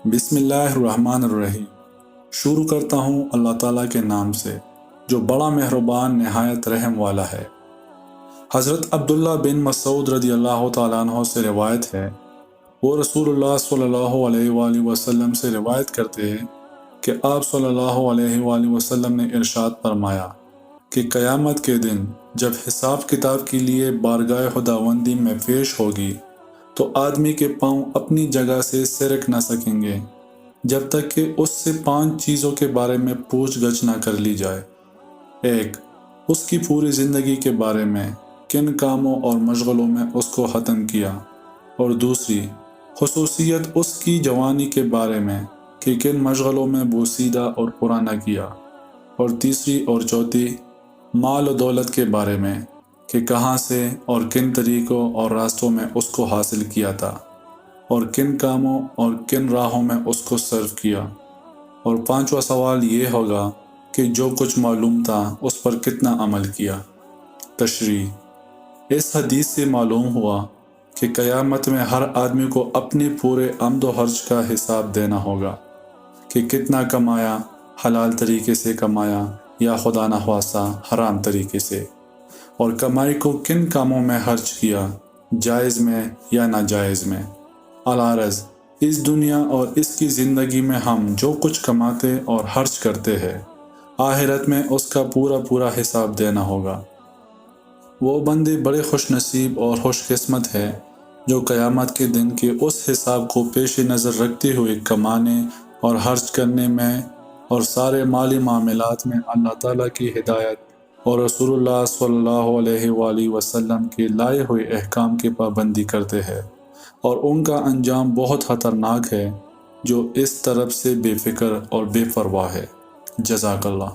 بسم اللہ الرحمن الرحیم۔ شروع کرتا ہوں اللہ تعالیٰ کے نام سے جو بڑا مہربان نہایت رحم والا ہے۔ حضرت عبداللہ بن مسعود رضی اللہ تعالیٰ عنہ سے روایت ہے، وہ رسول اللہ صلی اللہ علیہ وآلہ وسلم سے روایت کرتے ہیں کہ آپ صلی اللہ علیہ وآلہ وسلم نے ارشاد فرمایا کہ قیامت کے دن جب حساب کتاب کے لیے بارگاہ خداوندی میں پیش ہوگی تو آدمی کے پاؤں اپنی جگہ سے سرک نہ سکیں گے جب تک کہ اس سے 5 چیزوں کے بارے میں پوچھ گچھ نہ کر لی جائے۔ 1، اس کی پوری زندگی کے بارے میں کن کاموں اور مشغلوں میں اس کو ختم کیا، اور دوسری خصوصیت اس کی جوانی کے بارے میں کہ کن مشغلوں میں بوسیدہ اور پورا نہ کیا، اور تیسری اور چوتھی مال و دولت کے بارے میں کہ کہاں سے اور کن طریقوں اور راستوں میں اس کو حاصل کیا تھا، اور کن کاموں اور کن راہوں میں اس کو صرف کیا، اور 5واں سوال یہ ہوگا کہ جو کچھ معلوم تھا اس پر کتنا عمل کیا۔ تشریح: اس حدیث سے معلوم ہوا کہ قیامت میں ہر آدمی کو اپنے پورے آمد و خرچ کا حساب دینا ہوگا کہ کتنا کمایا، حلال طریقے سے کمایا یا خدا نخواستہ حرام طریقے سے، اور کمائی کو کن کاموں میں خرچ کیا، جائز میں یا ناجائز میں۔ الغرض اس دنیا اور اس کی زندگی میں ہم جو کچھ کماتے اور خرچ کرتے ہیں، آخرت میں اس کا پورا حساب دینا ہوگا۔ وہ بندے بڑے خوش نصیب اور خوش قسمت ہیں جو قیامت کے دن کے اس حساب کو پیش نظر رکھتے ہوئے کمانے اور خرچ کرنے میں اور سارے مالی معاملات میں اللہ تعالیٰ کی ہدایت اور رسول اللہ صلی اللہ علیہ وآلہ وسلم کے لائے ہوئے احکام کی پابندی کرتے ہیں، اور ان کا انجام بہت خطرناک ہے جو اس طرف سے بے فکر اور بے پرواہ ہے۔ جزاک اللہ۔